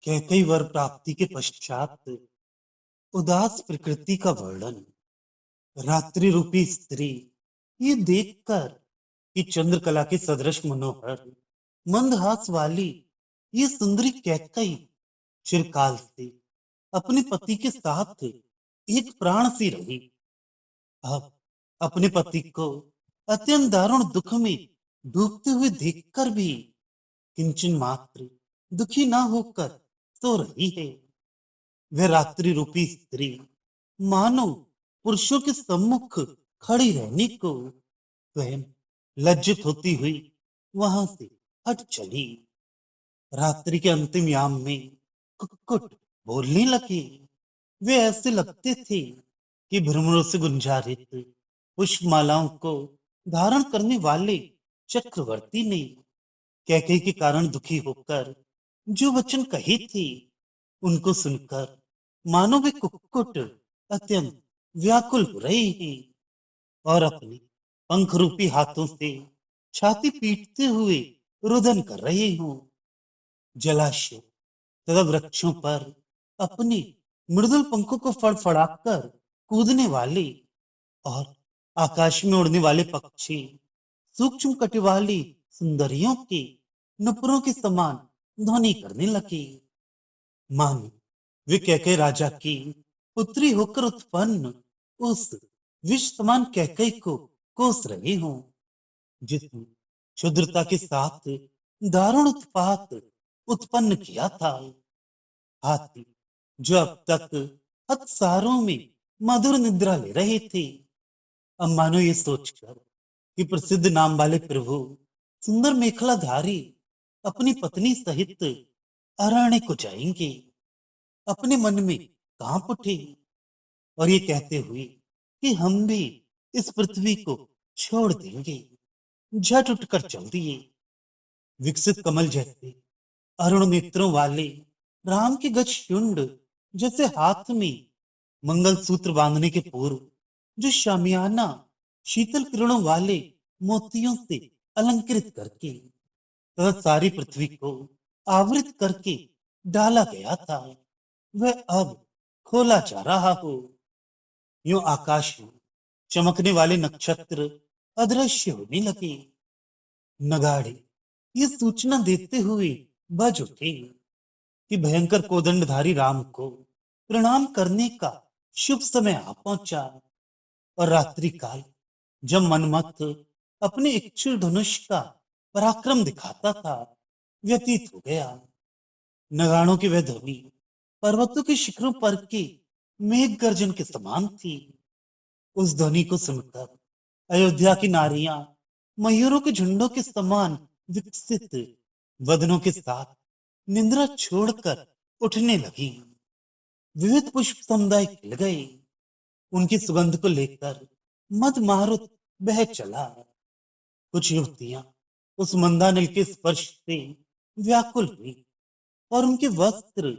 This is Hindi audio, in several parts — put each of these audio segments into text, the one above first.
कैकई वर प्राप्ति के पश्चात उदास प्रकृति का वर्णन। रात्रि रूपी स्त्री ये देखकर कि चंद्रकला के सदृश मनोहर मंदहास वाली ये सुंदरी कैकई चिरकाल से अपने पति के साथ एक प्राण सी रही। अब अपने पति को अत्यंत दारुण दुख में डूबते हुए देखकर भी किंचन मात्र दुखी ना होकर सो रही है। वह रात्रि रूपी स्त्री मानो पुरुषों के सम्मुख खड़ी रहने को स्वयं लज्जित होती हुई वहां से हट चली। रात्रि के अंतिम याम में कुक्कुट बोलने लगे। वे ऐसे लगते थे कि भ्रमरों से गुंजारित पुष्पमालाओं को धारण करने वाले चक्रवर्ती ने कैकेयी के कारण दुखी होकर जो वचन कहे थे उनको सुनकर मानो वे कुक्कुट अत्यंत व्याकुल हो रहे हैं और अपने पंख रूपी हाथों से छाती पीटते हुए रुदन कर रहे हों। जलाशय तथा वृक्षों पर अपने मृदुल पंखों को फड़फड़ाकर कूदने वाले और आकाश में उड़ने वाले पक्षी सूक्ष्म कटी वाली सुंदरियों के नुपुरों के समान ध्वनि करने लगे। मानो वे कैकेयी राजा की पुत्री होकर उत्पन्न उस विष समान कैकेयी को कोस रहे हों, जिसने क्षुद्रता के साथ दारुण उत्पात उत्पन्न किया था। हाथी जो अब तक हथसारों में मधुर निद्रा ले रहे थे, अब मानो ये सोचकर कि प्रसिद्ध नाम वाले प्रभु सुंदर मेखलाधारी अपनी पत्नी सहित अरण्य को जाएंगे, अपने मन में कांप उठे और ये कहते हुए कि हम भी इस पृथ्वी को छोड़ देंगे, झट उठकर चल दिए। विकसित कमल जैसे अरुण नेत्रों वाले राम के गजशुंड जैसे हाथ में मंगल सूत्र बांधने के पूर्व जो शामियाना शीतल किरणों वाले मोतियों से अलंकृत करके तथा सारी पृथ्वी को आवृत करके डाला गया था, वह अब खोला जा रहा हो। यूं आकाश में चमकने वाले नक्षत्र अदृश्य होने लगे। नगाड़े ये सूचना देते हुए बज उठे कि भयंकर कोदंडधारी राम को प्रणाम करने का शुभ समय आ पहुंचा। और रात्रि काल जब मनमथ अपने इक्षु धनुष का पराक्रम दिखाता था व्यतीत हो गया। नगाड़ों की वह ध्वनि पर्वतों के शिखरों पर के मेघ गर्जन के समान थी। उस ध्वनि को सुनकर अयोध्या की नारियां मयूरों के झुंडों के समान विकसित वदनों के साथ निंद्रा छोड़कर उठने लगी। विविध पुष्प समुदाय खिल गए। उनकी सुगंध को लेकर मद मारुत बह चला। कुछ युवतियां उस मंदानिल के स्पर्श से व्याकुल हुई और उनके वस्त्र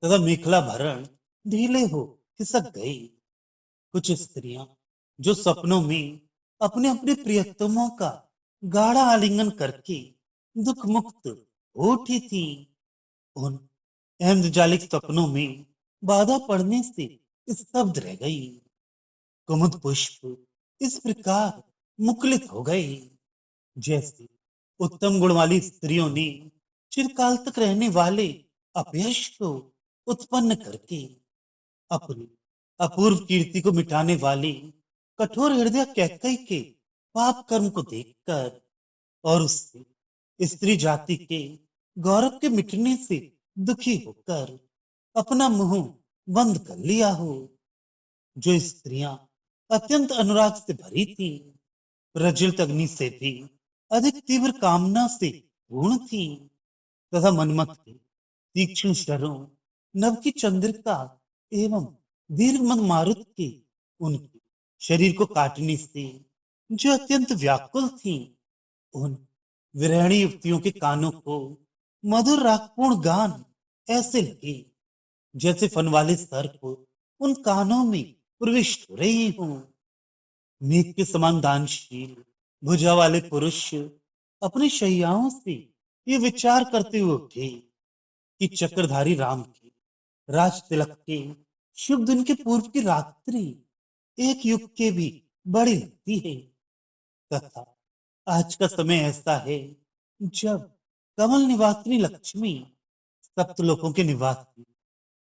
तथा मेखला भरण ढीले हो खिसक गए। कुछ स्त्रियां जो सपनों में अपने अपने प्रियतमों का गाढ़ा आलिंगन करके दुख मुक्त हो उठी थी, उन ऐन्द्रजालिक सपनों में बाधा पड़ने से स्तब्ध रह गई। कुमुद पुष्प इस प्रकार मुकुलित हो गए जैसे उत्तम गुण वाली स्त्रियों ने चिरकाल तक रहने वाले अपयश को उत्पन्न करके अपनी अपूर्व कीर्ति को मिटाने वाली कठोर हृदय कैकेयी के पाप कर्म को देखकर और उससे स्त्री जाति के गौरव के मिटने से दुखी होकर अपना मुंह बंद कर लिया हो। जो स्त्रियां अत्यंत अनुराग से भरी थी, प्रज्वलित अग्नि से भी अधिक तीव्र कामना से पूर्ण थी तथा मनमथ के तीक्ष्ण शरों नव की चंद्रिका एवं दीर्घ मद मारुत के उनके शरीर को काटने से जो अत्यंत व्याकुल थी, उन विरहणी युवतियों के कानों को मधुर रागपूर्ण गान ऐसे लगे जैसे फन वाले सर्प उन कानों में प्रविष्ट हो रही हूं। मेघ के समान दानशील भुजा वाले पुरुष अपनी शैयाओं से ये विचार करते हुए उठे कि चक्रधारी राम के राज तिलक के शुभ दिन के पूर्व की रात्रि एक युग के भी बड़ी लगती है। तथा आज का समय ऐसा है जब कमल निवासिनी लक्ष्मी सप्तलोकों के निवासी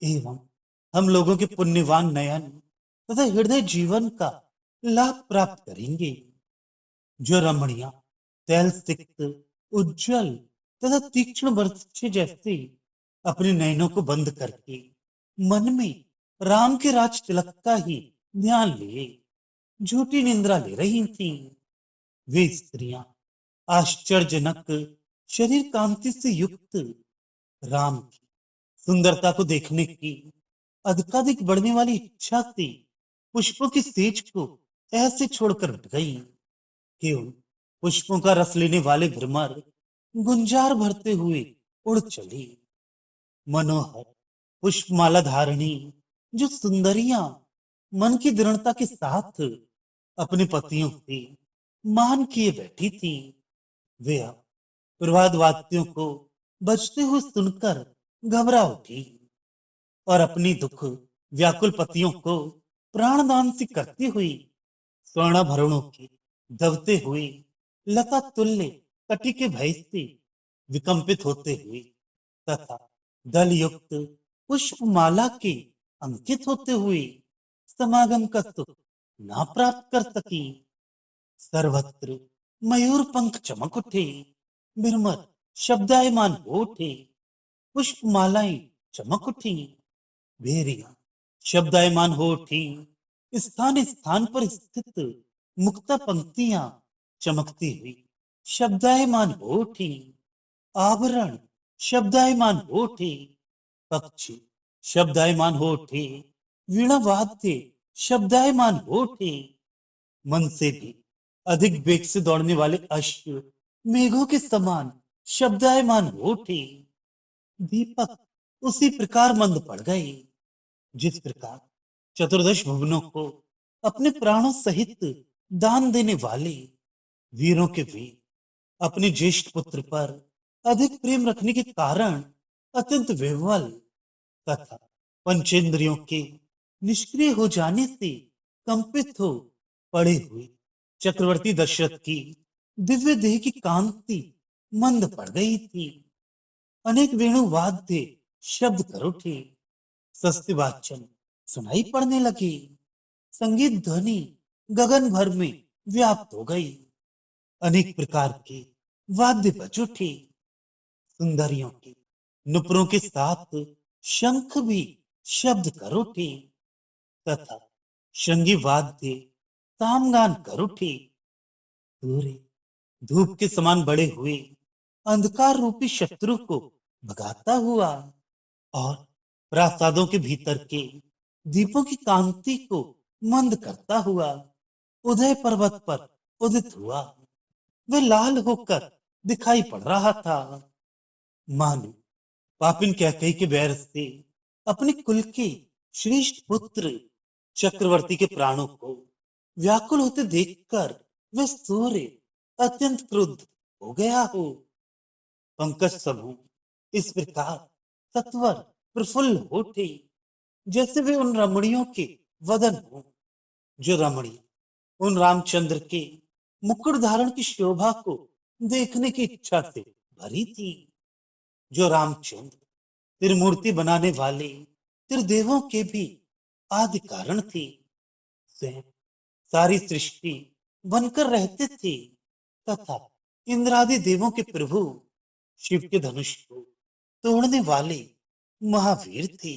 एवं हम लोगों के पुण्यवान नयन तथा हृदय जीवन का लाभ प्राप्त करेंगे। जो रमणिया तैल सिक्त उज्जवल तथा तीक्ष्ण वर्ष जैसे अपने नयनों को बंद करके मन में राम के राज तिलक का ही ध्यान लिए झूठी निंद्रा ले रही थी। वे स्त्रियां आश्चर्यजनक शरीर कांति से युक्त राम की सुंदरता को देखने की अधिकाधिक बढ़ने वाली इच्छा से पुष्पों की सेज को ऐसे छोड़कर उठ गई कि उन पुष्पों का रस लेने वाले भ्रमर गुंजार भरते हुए उड़ चली। मनोहर पुष्पमाला धारणी जो सुंदरियां मन की दृढ़ता के साथ अपने पतियों से मान किए बैठी थी, वे अब प्रभात वाद्यों को बजते हुए सुनकर घबरा उठी और अपनी दुख व्याकुल पतियों को प्राणदान से करती हुई स्वर्णाभरणों के दबते हुए लता तुल्य कटी के भय से विकंपित होते हुए तथा दल युक्त पुष्पमाला के अंकित होते हुए समागम का सुख ना प्राप्त कर सकी। सर्वत्र मयूर पंख चमक उठे, बिरमर शब्दायमान हो उठे, पुष्पमालाएं चमक उठी, भेरिया शब्दायमान हो उठी, स्थान स्थान पर स्थित मुक्ता पंक्तियां चमकती हुई शब्दायमान हो उठी, आभरण शब्दायमान हो उठे, पक्षी शब्दायमान हो उठे, वीणा वाद्य शब्दायमान हो उठे, मन से भी अधिक वेग से दौड़ने वाले अश्व मेघों के समान शब्दायमान हो उठे। दीपक उसी प्रकार मंद पड़ गए जिस प्रकार चतुर्दश भुवनों को अपने प्राणों सहित दान देने वाले वीरों के वीर अपने ज्येष्ठ पुत्र पर अधिक प्रेम रखने के कारण अत्यंत विह्वल तथा पंचेंद्रियों के निष्क्रिय हो जाने से कंपित हो पड़े हुए चक्रवर्ती दशरथ की दिव्य देह की कांति मंद पड़ गई थी। अनेक वेणु वाद्य शब्द कर उठे, सस्ते वाचन सुनाई पड़ने लगे, संगीत ध्वनि गगन भर में व्याप्त हो गई, अनेक प्रकार के वाद्य बज उठे, सुंदरियों के नुपुरों के साथ शंख भी शब्द कर उठे तथा शंगी वाद्य तामगान कर उठे। सूर्य धूप के समान बड़े हुए अंधकार रूपी शत्रु को भगाता हुआ और प्रासादों के भीतर के दीपों की कांति को मंद करता हुआ उदय पर्वत पर उदित हुआ। वह लाल होकर दिखाई पड़ रहा था, मानो पापिन कैकेयी के बैर से अपने कुल के श्रेष्ठ पुत्र चक्रवर्ती के प्राणों को व्याकुल होते देखकर वह सूर्य अत्यंत क्रुद्ध हो गया हो। पंकज समूह इस प्रकार सत्वर प्रफुल्ल हो उठे जैसे वे उन रमणियों के वदन हो, जो रमणियां उन रामचंद्र के मुकुट धारण की शोभा को देखने की इच्छा से भरी थी। जो रामचंद्र त्रिमूर्ति बनाने वाले त्रिदेवों के भी आदि कारण थे, स्वयं सारी सृष्टि बनकर रहते थे तथा इंद्रादि देवों के प्रभु शिव के धनुष को तोड़ने वाले महावीर थे।